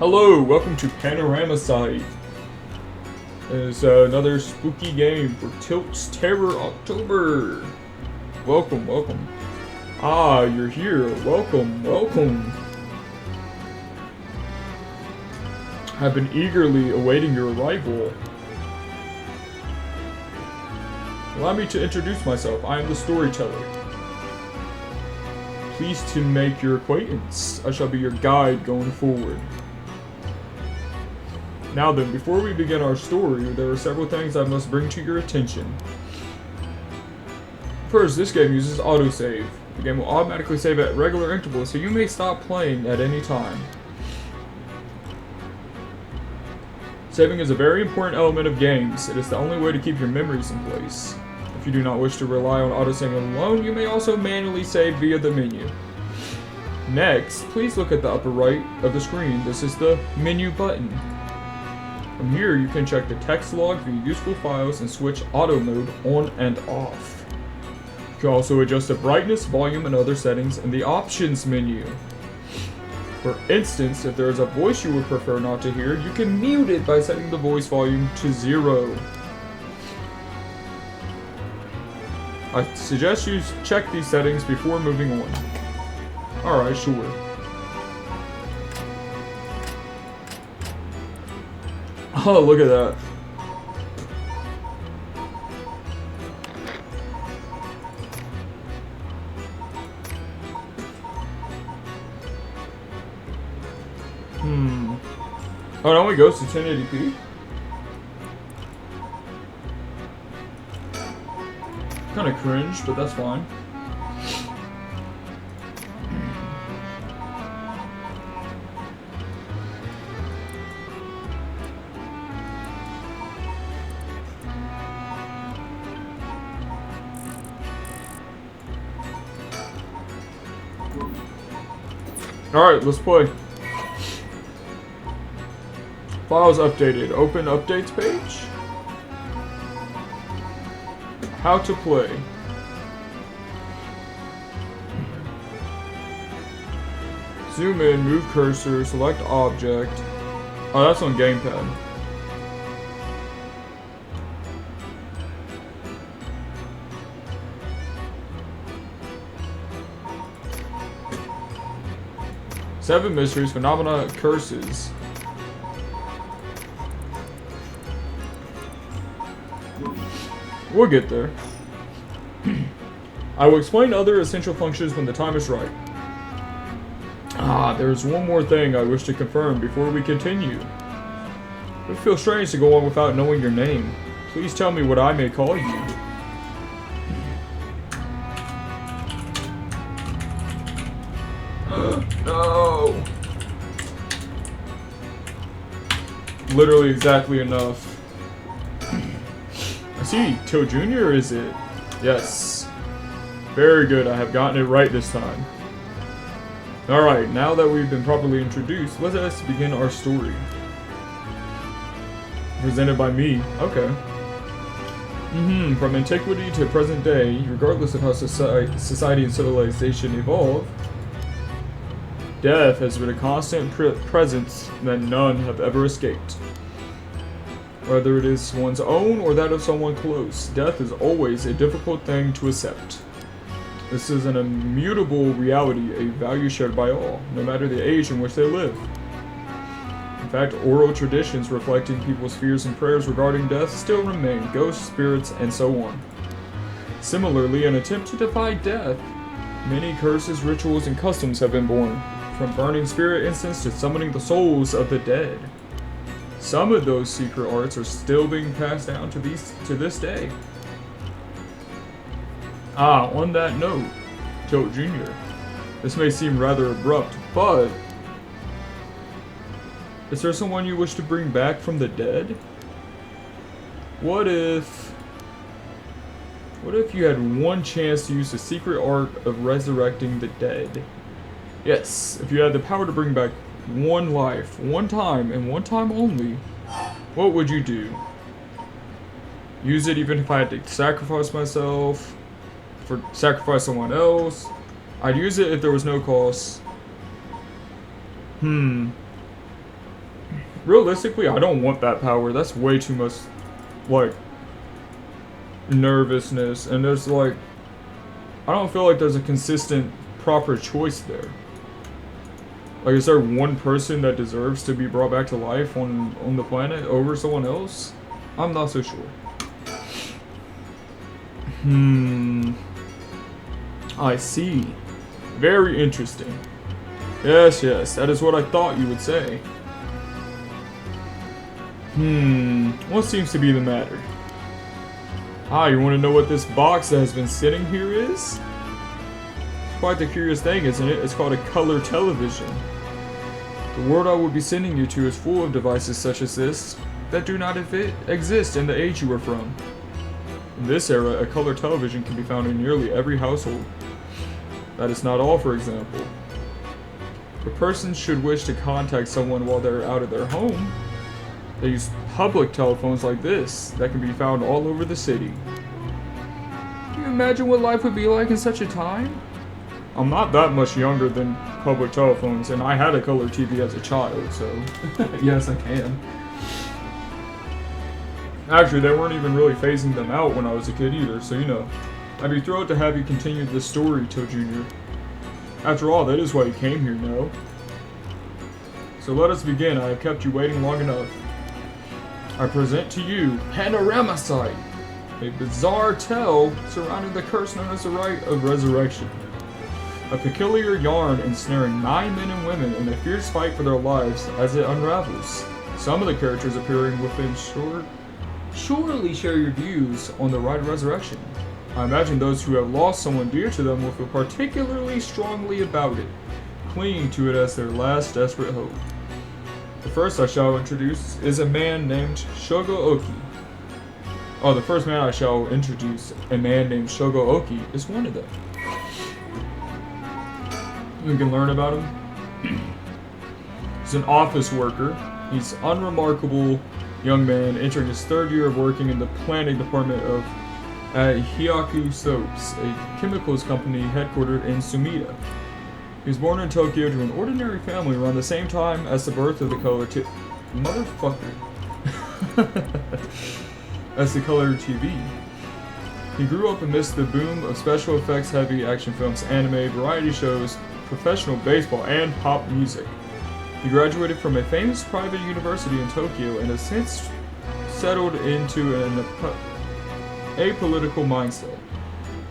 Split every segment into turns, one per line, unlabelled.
Hello, welcome to Panoramasight. It's another spooky game for Tilt's Terror October. Welcome, welcome. Ah, you're here. Welcome, welcome. I've been eagerly awaiting your arrival. Allow me to introduce myself. I am the storyteller. Pleased to make your acquaintance. I shall be your guide going forward. Now then, before we begin our story, there are several things I must bring to your attention. First, this game uses autosave. The game will automatically save at regular intervals, so you may stop playing at any time. Saving is a very important element of games. It is the only way to keep your memories in place. If you do not wish to rely on autosaving alone, you may also manually save via the menu. Next, please look at the upper right of the screen. This is the menu button. From here, you can check the text log, view useful files, and switch auto mode on and off. You can also adjust the brightness, volume, and other settings in the options menu. For instance, if there is a voice you would prefer not to hear, you can mute it by setting the voice volume to 0. I suggest you check these settings before moving on. Alright, sure. Oh, look at that. Oh, it only goes to 1080p? Kinda cringe, but that's fine. Alright, let's play. Files updated. Open updates page. How to play. Zoom in, move cursor, select object. Oh, that's on gamepad. Seven mysteries, phenomena, curses. We'll get there. I will explain other essential functions when the time is right. There's one more thing I wish to confirm before we continue. It would feel strange to go on without knowing your name. Please tell me what I may call you. No! Literally exactly enough. I see, Till Jr. is it? Yes. Very good, I have gotten it right this time. Alright, now that we've been properly introduced, let us begin our story. Presented by me. Okay. From antiquity to present day, regardless of how society and civilization evolve, death has been a constant presence that none have ever escaped. Whether it is one's own or that of someone close, death is always a difficult thing to accept. This is an immutable reality, a value shared by all, no matter the age in which they live. In fact, oral traditions reflecting people's fears and prayers regarding death still remain, ghosts, spirits, and so on. Similarly, in an attempt to defy death, many curses, rituals, and customs have been born, from burning spirit incense to summoning the souls of the dead. Some of those secret arts are still being passed down to this day. On that note, Tilt Jr., this may seem rather abrupt, but is there someone you wish to bring back from the dead? What if you had one chance to use the secret art of resurrecting the dead? Yes, if you had the power to bring back one life, one time, and one time only, what would you do? Use it even if I had to sacrifice myself, sacrifice someone else. I'd use it if there was no cost. Realistically, I don't want that power. That's way too much, like, nervousness. And there's, like, I don't feel like there's a consistent, proper choice there. Like, is there one person that deserves to be brought back to life on the planet over someone else? I'm not so sure. I see. Very interesting. Yes, that is what I thought you would say. What seems to be the matter? You want to know what this box that has been sitting here is? It's quite the curious thing, isn't it? It's called a color television. The world I will be sending you to is full of devices such as this that do not exist in the age you are from. In this era, a color television can be found in nearly every household. That is not all, for example. If a person should wish to contact someone while they're out of their home, they use public telephones like this that can be found all over the city. Can you imagine what life would be like in such a time? I'm not that much younger than public telephones, and I had a color TV as a child, so yes, I can. Actually, they weren't even really phasing them out when I was a kid either, so you know. I'd be thrilled to have you continue this story, Toe Jr. After all, that is why you came here, no? So let us begin. I have kept you waiting long enough. I present to you Panoramasight, a bizarre tale surrounding the curse known as the Rite of Resurrection. A peculiar yarn ensnaring 9 men and women in a fierce fight for their lives as it unravels. Some of the characters appearing within surely share your views on the Rite of Resurrection. I imagine those who have lost someone dear to them will feel particularly strongly about it, clinging to it as their last desperate hope. The first I shall introduce is a man named Shogo Oki. The first man I shall introduce, a man named Shogo Oki, is one of them. We can learn about him. He's an office worker. He's an unremarkable young man entering his 3rd year of working in the planning department of Hyaku Soaps, a chemicals company headquartered in Sumida. He was born in Tokyo to an ordinary family around the same time as the birth of the color Motherfucker. As the color TV. He grew up amidst the boom of special effects heavy action films, anime, variety shows, professional baseball, and pop music. He graduated from a famous private university in Tokyo and has since settled into an apolitical mindset,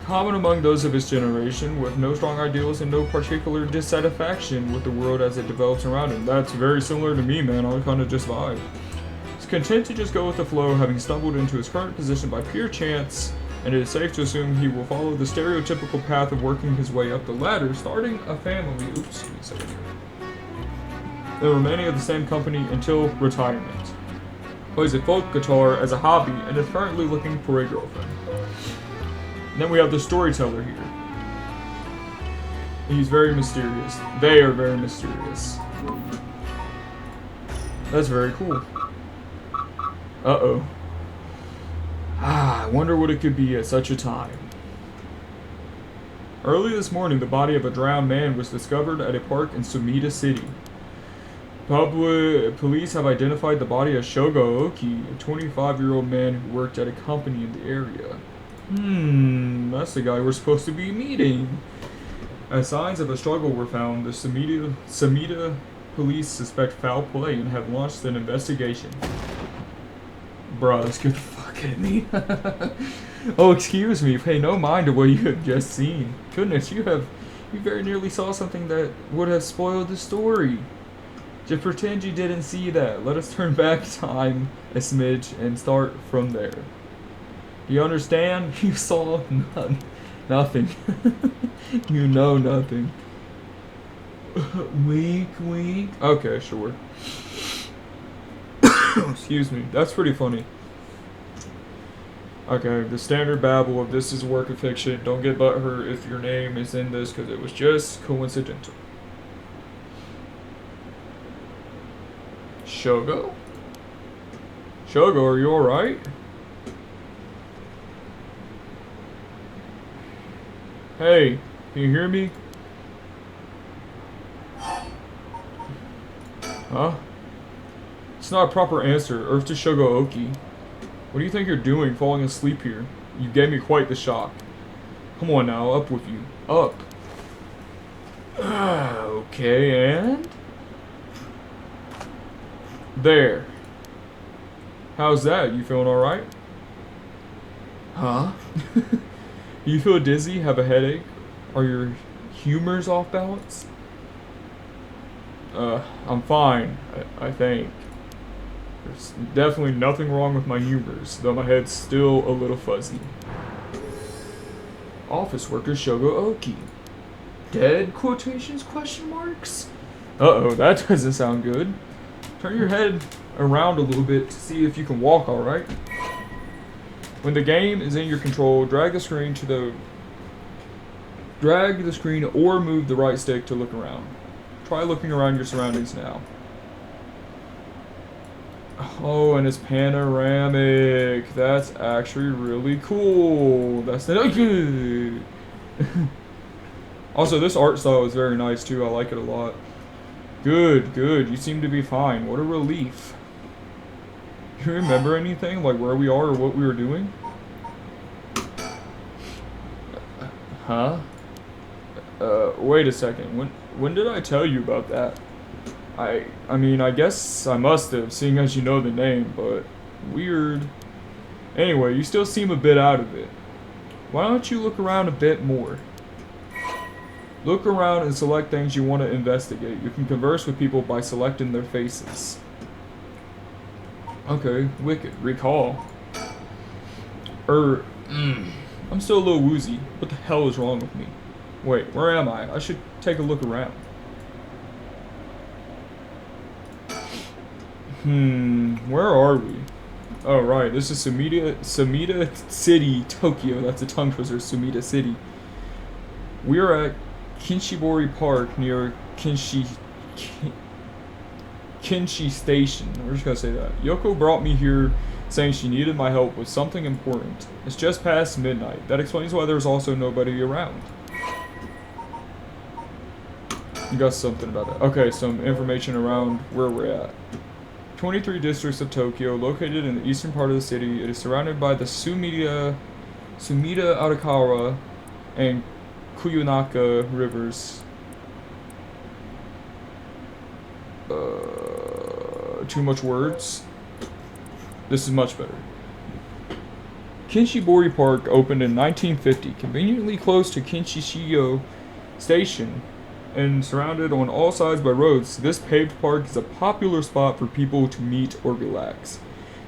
common among those of his generation, with no strong ideals and no particular dissatisfaction with the world as it develops around him. That's very similar to me, man. I kind of just vibe. He's content to just go with the flow, having stumbled into his current position by pure chance, and it is safe to assume he will follow the stereotypical path of working his way up the ladder, starting a family, then remaining at the same company until retirement. Plays a folk guitar as a hobby and is currently looking for a girlfriend. And then we have the storyteller here. He's very mysterious. They are very mysterious. That's very cool. Uh-oh. I wonder what it could be at such a time. Early this morning, the body of a drowned man was discovered at a park in Sumida City. Police have identified the body as Shogo Oki, a 25-year-old man who worked at a company in the area. That's the guy we're supposed to be meeting. As signs of a struggle were found, the Sumida police suspect foul play and have launched an investigation. Bruh, that scared the fuck out of me. Oh, excuse me, pay no mind to what you have just seen. Goodness, you very nearly saw something that would have spoiled the story. Just pretend you didn't see that. Let us turn back time a smidge and start from there. Do you understand? You saw nothing. You know nothing. Wink, wink. Okay, sure. Excuse me. That's pretty funny. Okay, the standard babble of this is a work of fiction. Don't get butthurt if your name is in this because it was just coincidental. Shogo? Shogo, are you alright? Hey, can you hear me? Huh? It's not a proper answer. Earth to Shogooki. What do you think you're doing falling asleep here? You gave me quite the shock. Come on now, up with you. Up. Okay, and? There. How's that? You feeling alright? Huh? You feel dizzy? Have a headache? Are your humors off balance? I'm fine, I think. There's definitely nothing wrong with my humors, though my head's still a little fuzzy. Office worker Shogooki. Dead? Quotations? Question marks? Uh-oh, that doesn't sound good. Turn your head around a little bit to see if you can walk alright. When the game is in your control, drag the screen or move the right stick to look around. Try looking around your surroundings now. Oh, and it's panoramic. That's actually really cool. That's good. Also, this art style is very nice too. I like it a lot. Good, good. You seem to be fine. What a relief. Do you remember anything? Like where we are or what we were doing? Huh? Wait a second. When did I tell you about that? I mean, I guess I must have, seeing as you know the name, but weird. Anyway, you still seem a bit out of it. Why don't you look around a bit more? Look around and select things you want to investigate. You can converse with people by selecting their faces. Okay, wicked. Recall. I'm still a little woozy. What the hell is wrong with me? Wait, where am I? I should take a look around. Where are we? Oh, right, this is Sumida City, Tokyo. That's a tongue twister, Sumida City. We are at Kinshibori Park near Kinshi Station. We're just gonna say that. Yoko brought me here saying she needed my help with something important. It's just past midnight. That explains why there's also nobody around. You got something about that. Okay, some information around where we're at. 23 districts of Tokyo, located in the eastern part of the city. It is surrounded by the Sumida Arakawa and Kuyunaka rivers. Too much words. This is much better. Kinshibori Park opened in 1950, conveniently close to Kinshishiyo Station and surrounded on all sides by roads. This paved park is a popular spot for people to meet or relax.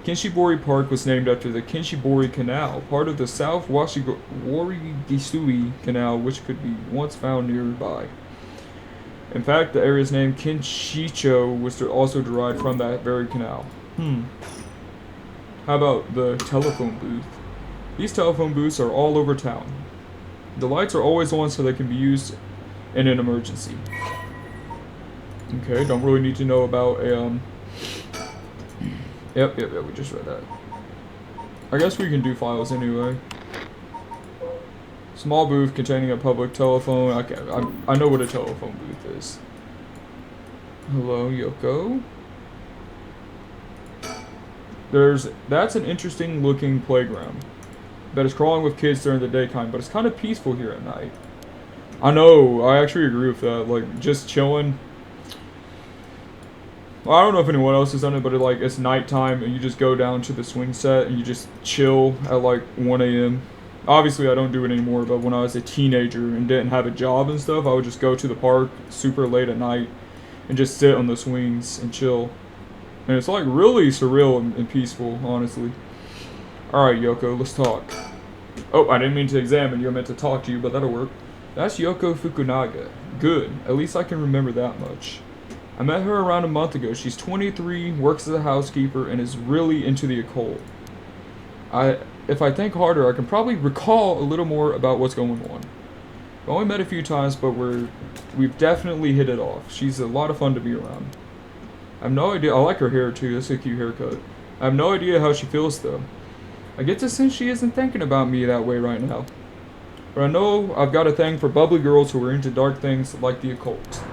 Kinshibori Park was named after the Kinshibori Canal, part of the South Warigisui Canal, which could be once found nearby. In fact, the area's name Kinshicho was also derived from that very canal. How about the telephone booth? These telephone booths are all over town. The lights are always on so they can be used in an emergency. Okay, don't really need to know about a, Yep, we just read that. I guess we can do files anyway. Small booth containing a public telephone. Okay, I know what a telephone booth is. Hello, Yoko. That's an interesting looking playground that is crawling with kids during the daytime, but it's kind of peaceful here at night. I know, I actually agree with that. Like, just chilling. Well, I don't know if anyone else has done it, but it's nighttime and you just go down to the swing set and you just chill at like 1 a.m. Obviously, I don't do it anymore, but when I was a teenager and didn't have a job and stuff, I would just go to the park super late at night and just sit on the swings and chill. And it's like really surreal and peaceful, honestly. Alright, Yoko, let's talk. Oh, I didn't mean to examine you, I meant to talk to you, but that'll work. That's Yoko Fukunaga. Good, at least I can remember that much. I met her around a month ago. She's 23, works as a housekeeper, and is really into the occult. If I think harder, I can probably recall a little more about what's going on. We've only met a few times, but we've definitely hit it off. She's a lot of fun to be around. I have no idea. I like her hair too. That's a cute haircut. I have no idea how she feels though. I get the sense she isn't thinking about me that way right now. But I know I've got a thing for bubbly girls who are into dark things like the occult.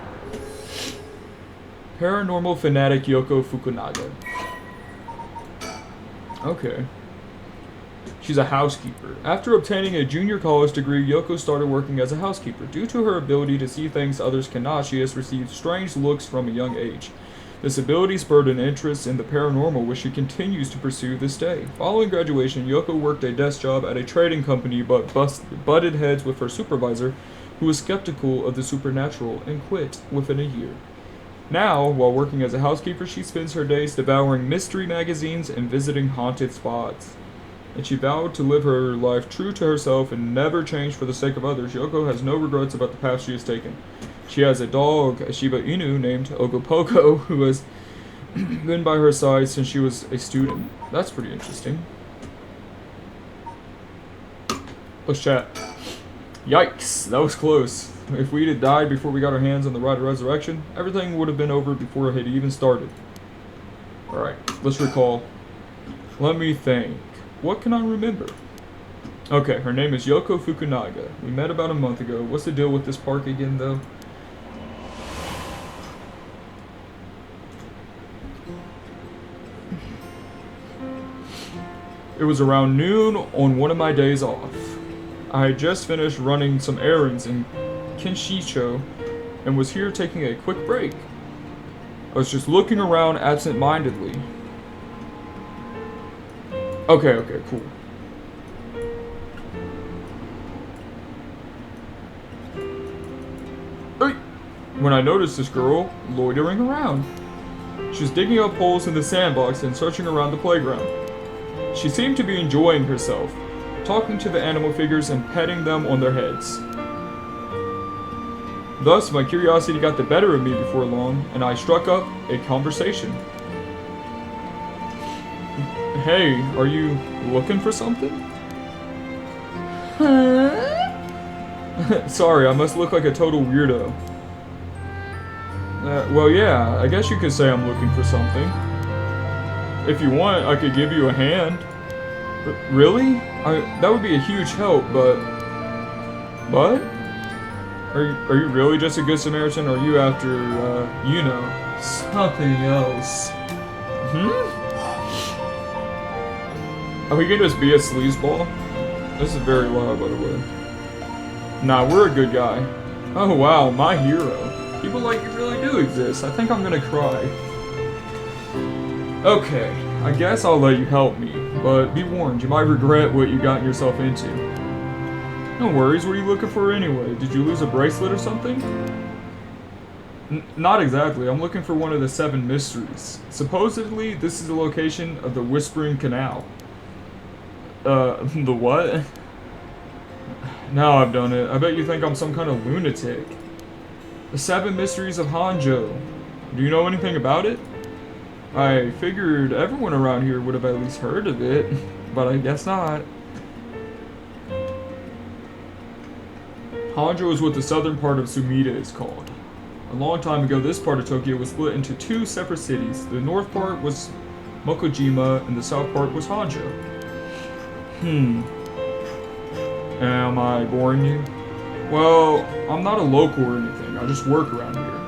Paranormal fanatic Yoko Fukunaga. Okay. She's a housekeeper. After obtaining a junior college degree, Yoko started working as a housekeeper. Due to her ability to see things others cannot, she has received strange looks from a young age. This ability spurred an interest in the paranormal, which she continues to pursue this day. Following graduation, Yoko worked a desk job at a trading company but butted heads with her supervisor, who was skeptical of the supernatural, and quit within a year. Now, while working as a housekeeper, she spends her days devouring mystery magazines and visiting haunted spots. And she vowed to live her life true to herself and never change for the sake of others. Yoko has no regrets about the path she has taken. She has a dog, a Shiba Inu named Ogopogo, who has been by her side since she was a student. That's pretty interesting. Let's chat. Yikes, that was close. If we'd have died before we got our hands on the Rite of Resurrection, everything would have been over before it had even started. Alright, let's recall. Let me think. What can I remember? Okay, her name is Yoko Fukunaga. We met about a month ago. What's the deal with this park again, though? It was around noon on one of my days off. I had just finished running some errands in Kinshicho and was here taking a quick break. I was just looking around absent-mindedly. Okay, cool. When I noticed this girl loitering around. She was digging up holes in the sandbox and searching around the playground. She seemed to be enjoying herself, talking to the animal figures and petting them on their heads. Thus, my curiosity got the better of me before long, and I struck up a conversation. Hey, are you looking for something? Huh? Sorry, I must look like a total weirdo. Well, yeah, I guess you could say I'm looking for something. If you want, I could give you a hand. Really? That would be a huge help, but... What? Are you really just a good Samaritan, or are you after, you know, something else? Are we gonna just be a sleazeball? This is very loud, by the way. Nah, we're a good guy. Oh wow, my hero. People like you really do exist. I think I'm gonna cry. Okay, I guess I'll let you help me, but be warned, you might regret what you got yourself into. No worries, what are you looking for anyway? Did you lose a bracelet or something? Not exactly, I'm looking for one of the 7 mysteries. Supposedly, this is the location of the Whispering Canal. The what? Now I've done it. I bet you think I'm some kind of lunatic. The 7 Mysteries of Hanjo. Do you know anything about it? I figured everyone around here would have at least heard of it, but I guess not. Hanjo is what the southern part of Sumida is called. A long time ago, this part of Tokyo was split into 2 separate cities. The north part was Mokojima, and the south part was Hanjo. Am I boring you? Well, I'm not a local or anything. I just work around here.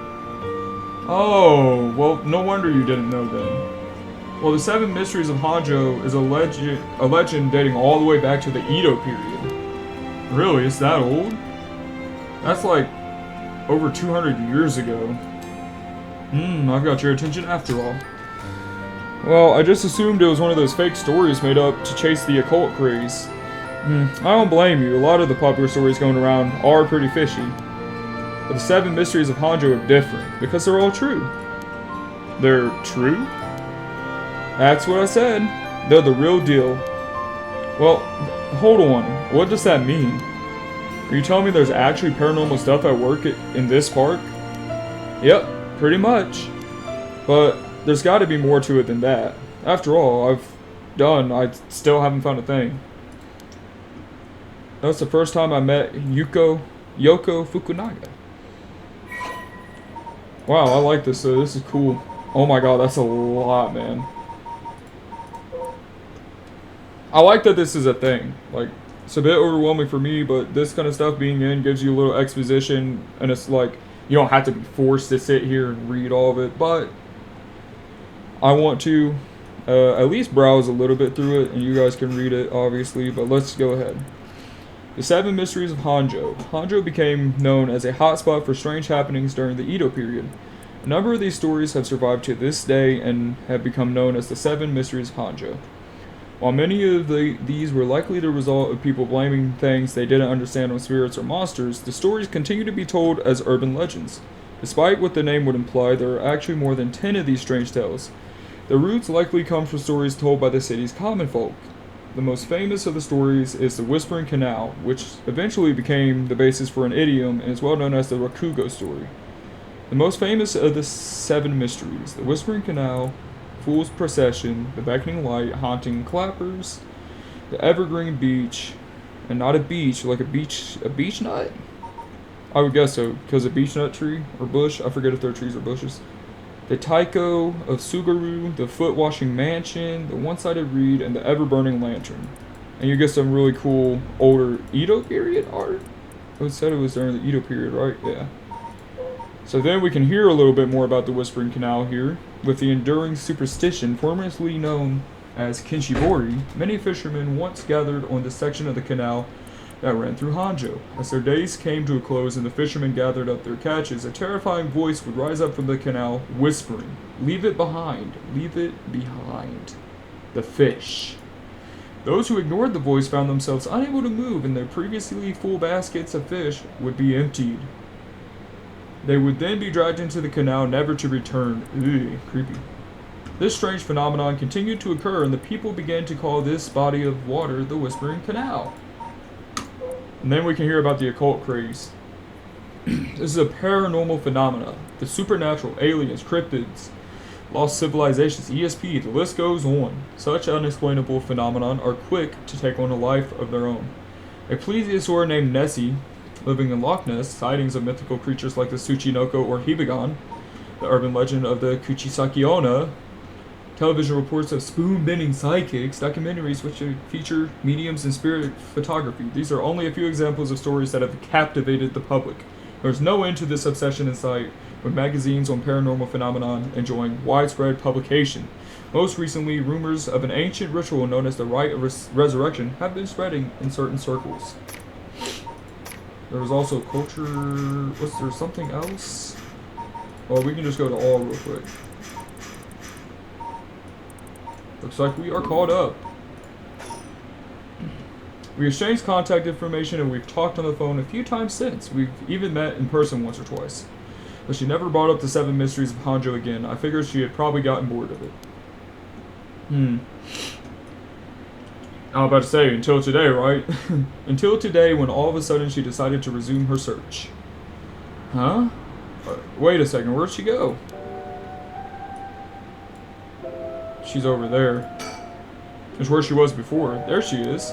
Oh, well, no wonder you didn't know then. Well, the 7 Mysteries of Hanjo is a legend dating all the way back to the Edo period. Really? It's that old? That's like over 200 years ago. I've got your attention after all. Well, I just assumed it was one of those fake stories made up to chase the occult craze. I don't blame you. A lot of the popular stories going around are pretty fishy. But the 7 Mysteries of Hanjo are different, because they're all true. They're true? That's what I said. They're the real deal. Well, hold on. What does that mean? Are you telling me there's actually paranormal stuff at work in this park? Yep, pretty much. But there's got to be more to it than that. After all, I still haven't found a thing. That's the first time I met Yoko Fukunaga. Wow, I like this though. This is cool. Oh my god, that's a lot, man. I like that this is a thing. Like, it's a bit overwhelming for me, but this kind of stuff being in gives you a little exposition, and it's like, you don't have to be forced to sit here and read all of it, but I want to, at least browse a little bit through it, and you guys can read it, obviously, but let's go ahead. The Seven Mysteries of Hanjo. Hanjo became known as a hotspot for strange happenings during the Edo period. A number of these stories have survived to this day and have become known as the Seven Mysteries of Hanjo. While many of these were likely the result of people blaming things they didn't understand on spirits or monsters, the stories continue to be told as urban legends. Despite what the name would imply, there are actually more than 10 of these strange tales. Their roots likely come from stories told by the city's common folk. The most famous of the stories is the Whispering Canal, which eventually became the basis for an idiom and is well known as the Rakugo story. The most famous of the seven mysteries, the Whispering Canal, Fool's Procession, the Beckoning Light, Haunting Clappers, the Evergreen Beach, and not a beach, like a beach nut? I would guess so, because a beech nut tree, or bush, I forget if they're trees or bushes. The Taiko of Suguru, the Foot-Washing Mansion, the One-Sided Reed, and the Ever-Burning Lantern. And you get some really cool older Edo period art. It said it was during the Edo period, right? Yeah. So then we can hear a little bit more about the Whispering Canal here. With the enduring superstition formerly known as Kinshibori, many fishermen once gathered on the section of the canal that ran through Hanjo. As their days came to a close and the fishermen gathered up their catches, a terrifying voice would rise up from the canal, whispering, "Leave it behind, leave it behind." The fish. Those who ignored the voice found themselves unable to move, and their previously full baskets of fish would be emptied. They would then be dragged into the canal, never to return. Ew, creepy. This strange phenomenon continued to occur, and the people began to call this body of water the Whispering Canal. And then we can hear about the occult craze. This is a paranormal phenomena. The supernatural, aliens, cryptids, lost civilizations, ESP, the list goes on. Such unexplainable phenomenon are quick to take on a life of their own. A plesiosaur named Nessie, living in Loch Ness, sightings of mythical creatures like the Tsuchinoko or Hibigan, the urban legend of the Kuchisakiona, television reports of spoon-bending psychics, documentaries which feature mediums and spirit photography. These are only a few examples of stories that have captivated the public. There's no end to this obsession in sight, with magazines on paranormal phenomenon enjoying widespread publication. Most recently, rumors of an ancient ritual known as the Rite of Resurrection have been spreading in certain circles. There was also culture... Was there something else? Well, we can just go to all real quick. Looks like we are caught up. We exchanged contact information and we've talked on the phone a few times since. We've even met in person once or twice. But she never brought up the Seven Mysteries of Hanjo again. I figured she had probably gotten bored of it. I was about to say, until today, right? Until today, when all of a sudden she decided to resume her search. Huh? Wait a second, where'd she go? She's over there. It's where she was before. There she is.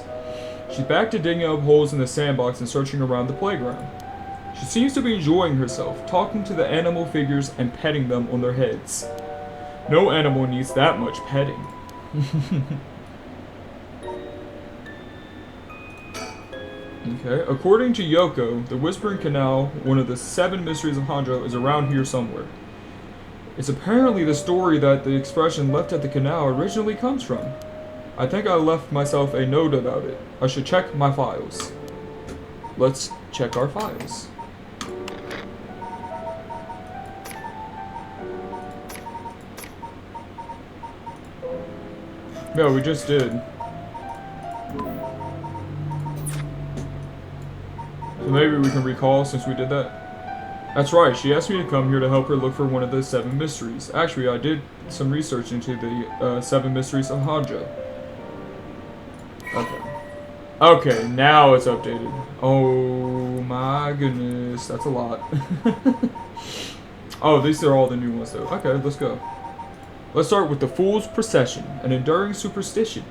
She's back to digging up holes in the sandbox and searching around the playground. She seems to be enjoying herself, talking to the animal figures and petting them on their heads. No animal needs that much petting. Okay, according to Yoko, the Whispering Canal, one of the Seven Mysteries of Hanjo, is around here somewhere. It's apparently the story that the expression "left at the canal" originally comes from. I think I left myself a note about it. I should check my files. Let's check our files. Yeah, we just did. So maybe we can recall since we did that. That's right, she asked me to come here to help her look for one of the Seven Mysteries. Actually, I did some research into the Seven Mysteries of Hanjo. Okay. Okay, now it's updated. Oh my goodness, that's a lot. Oh, these are all the new ones though. Okay, let's go. Let's start with the Fool's Procession, an enduring superstition.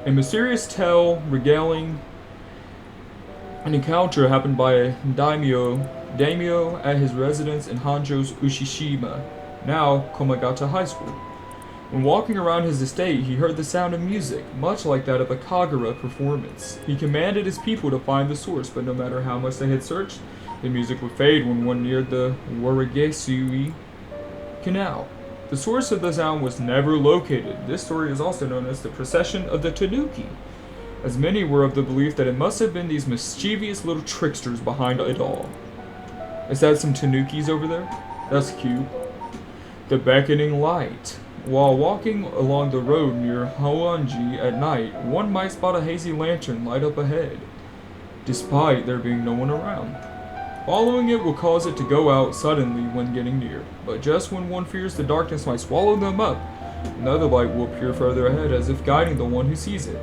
A mysterious tale regaling an encounter happened by a daimyo at his residence in Hanjo's Ushishima, now Komagata High School. When walking around his estate, he heard the sound of music, much like that of a Kagura performance. He commanded his people to find the source, but no matter how much they had searched, the music would fade when one neared the Waragesui Canal. The source of the sound was never located. This story is also known as the procession of the Tanuki, as many were of the belief that it must have been these mischievous little tricksters behind it all. Is that some Tanukis over there? That's cute. The beckoning light. While walking along the road near Hoanji at night, one might spot a hazy lantern light up ahead, despite there being no one around. Following it will cause it to go out suddenly when getting near, but just when one fears the darkness might swallow them up, another light will appear further ahead as if guiding the one who sees it.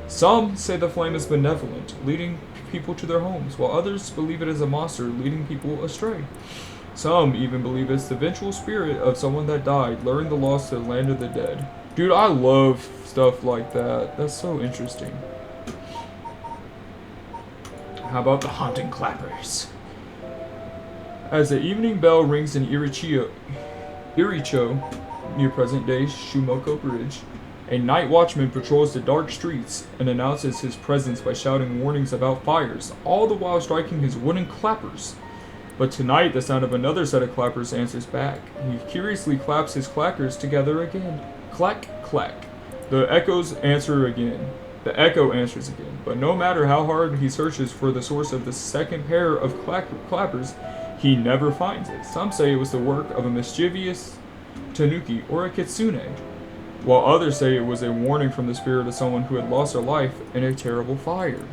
Some say the flame is benevolent, leading people to their homes, while others believe it is a monster leading people astray. Some even believe it's the vengeful spirit of someone that died, luring the lost to the land of the dead. Dude, I love stuff like that. That's so interesting. How about the haunting clappers? As the evening bell rings in Iricho, near present-day Shumoko Bridge, a night watchman patrols the dark streets and announces his presence by shouting warnings about fires, all the while striking his wooden clappers. But tonight, the sound of another set of clappers answers back. He curiously claps his clackers together again. Clack, clack. The echo answers again, but no matter how hard he searches for the source of the second pair of clappers, he never finds it. Some say it was the work of a mischievous tanuki or a kitsune, while others say it was a warning from the spirit of someone who had lost their life in a terrible fire.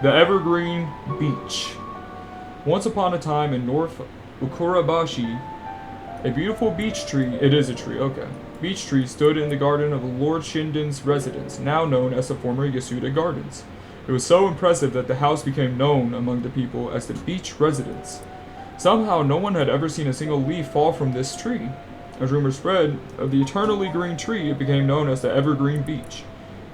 The Evergreen Beach. Once upon a time in North Ukurabashi, a beautiful beech tree, it is a tree, okay. Beech tree stood in the garden of Lord Shinden's residence, now known as the former Yasuda Gardens. It was so impressive that the house became known among the people as the Beech Residence. Somehow no one had ever seen a single leaf fall from this tree. As rumors spread of the eternally green tree, it became known as the Evergreen Beech.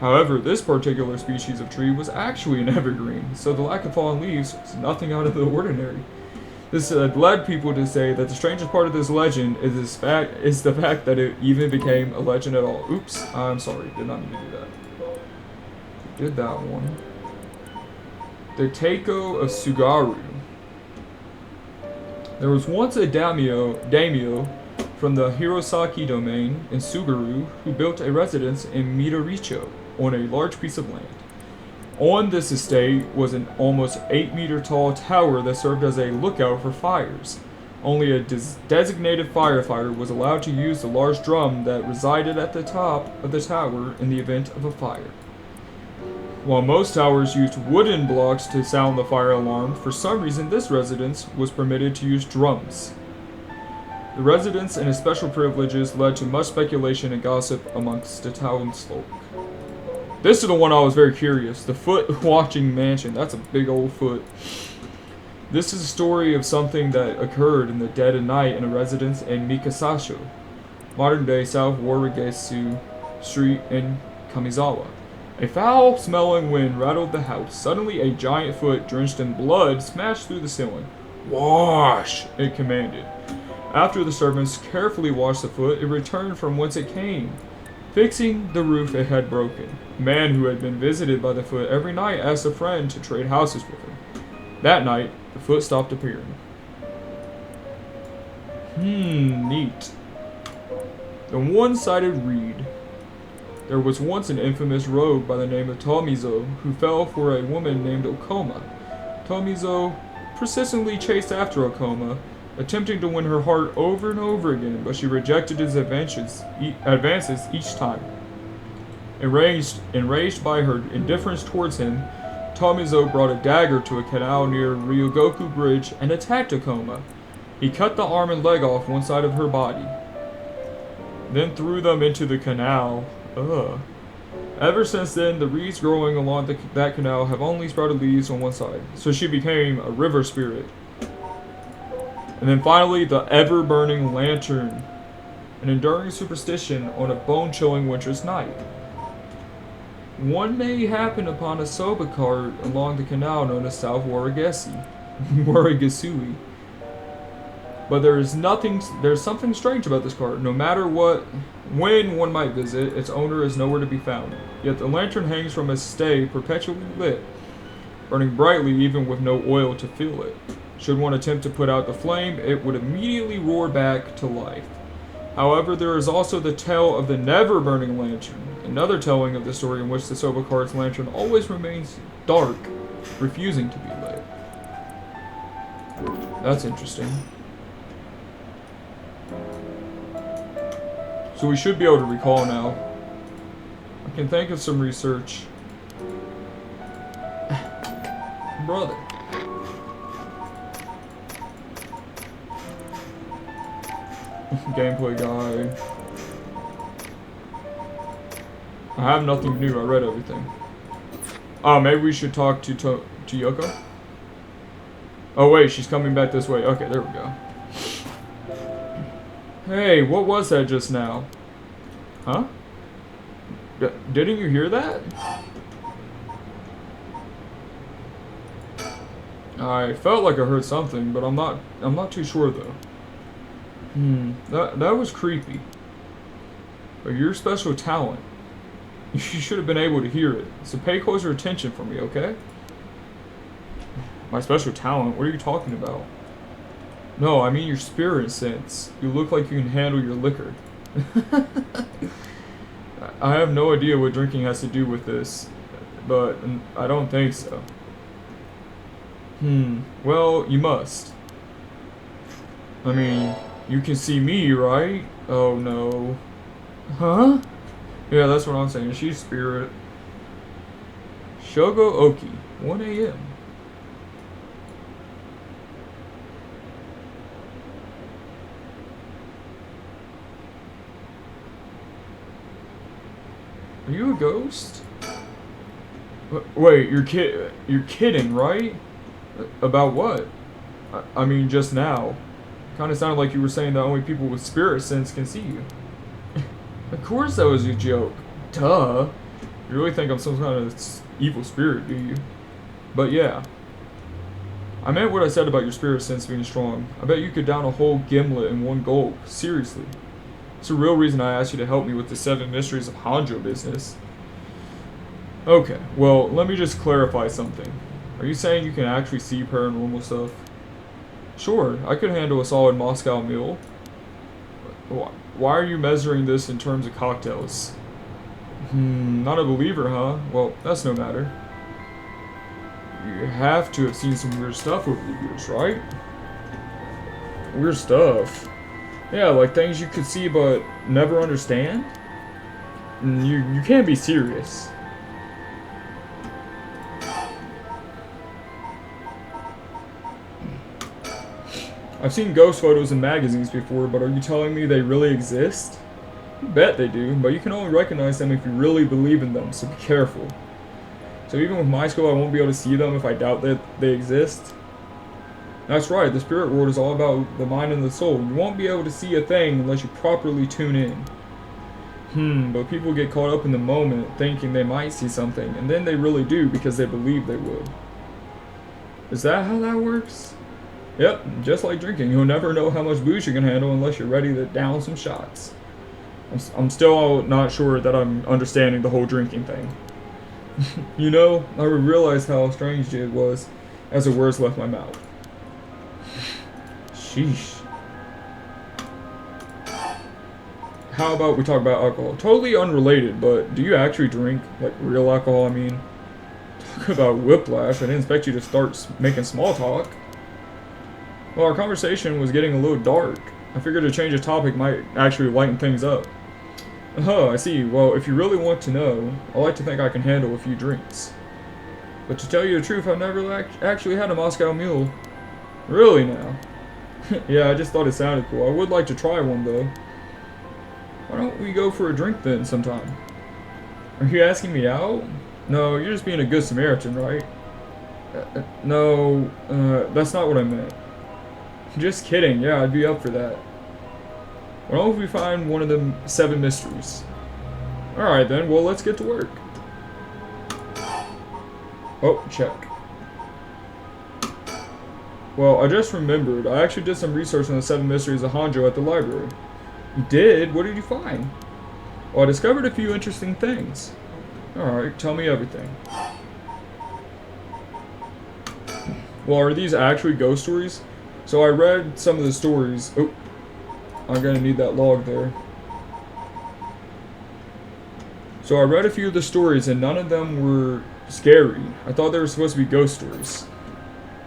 However, this particular species of tree was actually an evergreen, so the lack of fallen leaves was nothing out of the ordinary. This led people to say that the strangest part of this legend is the fact that it even became a legend at all. Oops, I'm sorry, did not mean to do that. Did that one. The Taiko of Sugaru. There was once a daimyo from the Hirosaki domain in Sugaru who built a residence in Midoricho on a large piece of land. On this estate was an almost 8-meter tall tower that served as a lookout for fires. Only a designated firefighter was allowed to use the large drum that resided at the top of the tower in the event of a fire. While most towers used wooden blocks to sound the fire alarm, for some reason this residence was permitted to use drums. The residence and its special privileges led to much speculation and gossip amongst the townsfolk. This is the one I was very curious. The foot-watching mansion. That's a big old foot. This is a story of something that occurred in the dead of night in a residence in Mikasasho, modern-day South Warigesu Street in Kamizawa. A foul-smelling wind rattled the house. Suddenly, a giant foot, drenched in blood, smashed through the ceiling. "Wash!" it commanded. After the servants carefully washed the foot, it returned from whence it came, fixing the roof it had broken. A man who had been visited by the foot every night asked a friend to trade houses with him. That night, the foot stopped appearing. Neat. The one-sided reed. There was once an infamous rogue by the name of Tomizo who fell for a woman named Okoma. Tomizo persistently chased after Okoma, attempting to win her heart over and over again, but she rejected his advances each time. Enraged by her indifference towards him, Tomizo brought a dagger to a canal near Ryogoku Bridge and attacked Okoma. He cut the arm and leg off one side of her body, then threw them into the canal. Ever since then, the reeds growing along that canal have only sprouted leaves on one side, so she became a river spirit. And then finally, the ever-burning lantern, an enduring superstition on a bone-chilling winter's night. One may happen upon a soba cart along the canal known as South Warigesui. But there's something strange about this cart. No matter when one might visit, its owner is nowhere to be found. Yet the lantern hangs from a stay perpetually lit, burning brightly even with no oil to fuel it. Should one attempt to put out the flame, it would immediately roar back to life. However, there is also the tale of the never-burning lantern, another telling of the story in which the Soba card's lantern always remains dark, refusing to be lit. That's interesting. So we should be able to recall now. I can think of some research. Brother. Gameplay guide. I have nothing new. I read everything. Oh, maybe we should talk to Yoko? Oh wait, she's coming back this way. Okay, there we go. Hey, what was that just now? Huh? Didn't you hear that? I felt like I heard something, but I'm not too sure though. That was creepy. But your special talent. You should have been able to hear it. So pay closer attention for me, okay? My special talent? What are you talking about? No, I mean your spirit sense. You look like you can handle your liquor. I have no idea what drinking has to do with this, but I don't think so. Well, you must. I mean, you can see me, right? Oh no. Huh? Yeah, that's what I'm saying. She's spirit. Shogo Oki, 1 a.m. Are you a ghost? Wait, you're kidding, right? About what? I mean, just now. Kind of sounded like you were saying that only people with spirit sense can see you. Of course that was a joke. Duh. You really think I'm some kind of evil spirit, do you? But yeah. I meant what I said about your spirit sense being strong. I bet you could down a whole gimlet in one gulp. Seriously. It's the real reason I asked you to help me with the 7 mysteries of Hanjo business. Okay, well, let me just clarify something. Are you saying you can actually see paranormal stuff? Sure, I could handle a solid Moscow meal. Why are you measuring this in terms of cocktails? Not a believer, huh? Well, that's no matter. You have to have seen some weird stuff over the years, right? Weird stuff? Yeah, like things you could see but never understand? You can't be serious. I've seen ghost photos in magazines before, but are you telling me they really exist? You bet they do, but you can only recognize them if you really believe in them, so be careful. So even with my skill, I won't be able to see them if I doubt that they exist? That's right, the spirit world is all about the mind and the soul. You won't be able to see a thing unless you properly tune in. But people get caught up in the moment thinking they might see something, and then they really do because they believe they would. Is that how that works? Yep, just like drinking. You'll never know how much booze you can handle unless you're ready to down some shots. I'm still not sure that I'm understanding the whole drinking thing. You know, I realized how strange it was as the words left my mouth. Sheesh. How about we talk about alcohol? Totally unrelated, but do you actually drink, like, real alcohol, I mean? Talk about whiplash, I didn't expect you to start making small talk. Well, our conversation was getting a little dark. I figured a change of topic might actually lighten things up. Oh, I see. Well, if you really want to know, I like to think I can handle a few drinks. But to tell you the truth, I've never actually had a Moscow Mule. Really now? Yeah, I just thought it sounded cool. I would like to try one, though. Why don't we go for a drink then sometime? Are you asking me out? No, you're just being a good Samaritan, right? No, that's not what I meant. Just kidding, yeah, I'd be up for that. Why don't we find one of the 7 mysteries? Alright then, well let's get to work. Oh, check. Well, I just remembered, I actually did some research on the 7 mysteries of Hanjo at the library. You did? What did you find? Well, I discovered a few interesting things. Alright, tell me everything. Well, are these actually ghost stories? So I read some of the stories. Oh, I'm gonna need that log there. So I read a few of the stories and none of them were scary. I thought they were supposed to be ghost stories.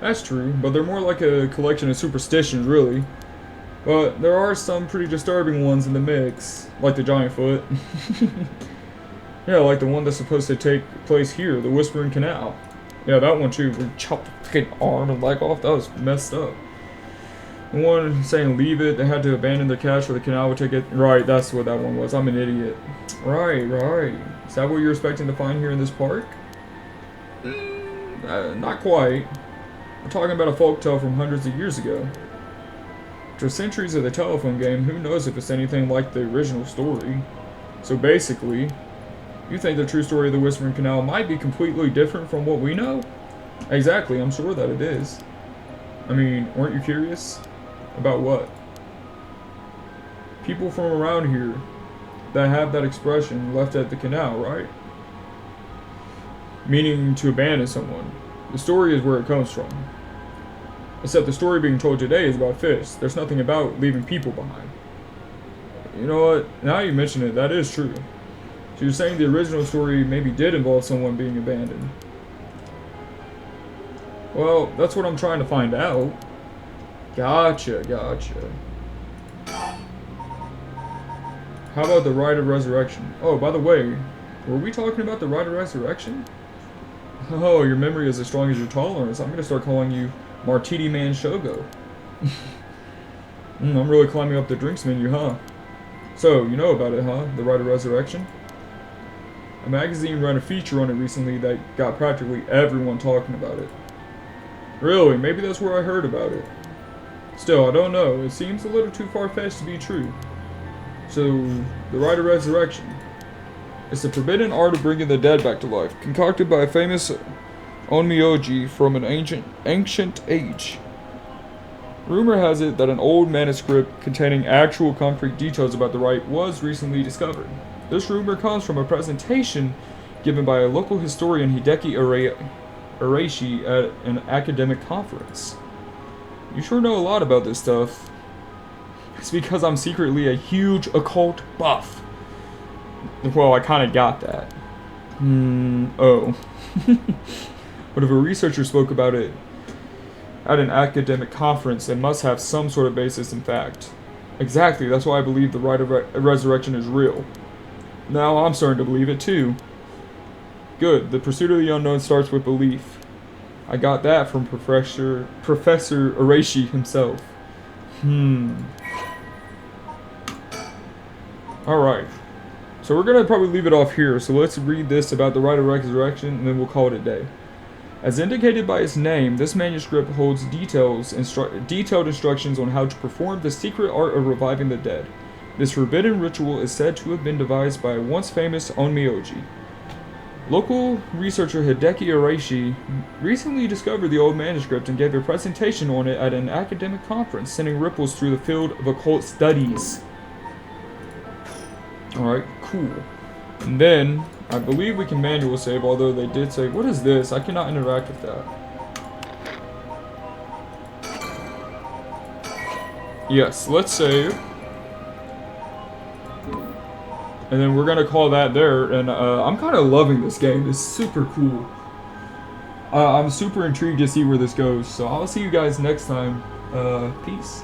That's true, but they're more like a collection of superstitions, really. But there are some pretty disturbing ones in the mix, like the giant foot. Yeah, like the one that's supposed to take place here, the Whispering Canal. Yeah, that one too. We chopped the fucking arm and leg off. That was messed up. The one saying leave it, they had to abandon their cache or the canal would take it. Right, that's what that one was. I'm an idiot. Right. Is that what you're expecting to find here in this park? Not quite. We're talking about a folktale from hundreds of years ago. After centuries of the telephone game, who knows if it's anything like the original story. So basically, you think the true story of the Whispering Canal might be completely different from what we know? Exactly, I'm sure that it is. I mean, weren't you curious? About what? People from around here that have that expression left at the canal, right? Meaning to abandon someone. The story is where it comes from. Except the story being told today is about fish. There's nothing about leaving people behind. You know what? Now you mention it, that is true. So you're saying the original story maybe did involve someone being abandoned. Well, that's what I'm trying to find out. Gotcha. How about the Rite of Resurrection? Oh, by the way, were we talking about the Rite of Resurrection? Oh, your memory is as strong as your tolerance. I'm gonna start calling you Martini Man Shogo. I'm really climbing up the drinks menu, huh? So, you know about it, huh? The Rite of Resurrection? A magazine ran a feature on it recently that got practically everyone talking about it. Really? Maybe that's where I heard about it. Still, I don't know. It seems a little too far-fetched to be true. So, the Rite of Resurrection. It's the forbidden art of bringing the dead back to life, concocted by a famous onmyoji from an ancient age. Rumor has it that an old manuscript containing actual concrete details about the rite was recently discovered. This rumor comes from a presentation given by a local historian Hideki Araishi at an academic conference. You sure know a lot about this stuff. It's because I'm secretly a huge occult buff. Well, I kinda got that. Oh. But if a researcher spoke about it at an academic conference, they must have some sort of basis in fact. Exactly, that's why I believe the Rite of Resurrection is real. Now I'm starting to believe it too. Good, the pursuit of the unknown starts with belief. I got that from Professor Araishi himself. Alright. So we're going to probably leave it off here, so let's read this about the Rite of Resurrection, and then we'll call it a day. As indicated by its name, this manuscript holds detailed instructions on how to perform the secret art of reviving the dead. This forbidden ritual is said to have been devised by a once famous onmyoji. Local researcher Hideki Araishi recently discovered the old manuscript and gave a presentation on it at an academic conference, sending ripples through the field of occult studies. Alright, cool. And then, I believe we can manual save, although they did say, what is this? I cannot interact with that. Yes, let's save. And then we're gonna call that there, and I'm kind of loving this game. It's super cool. I'm super intrigued to see where this goes, so I'll see you guys next time. Peace.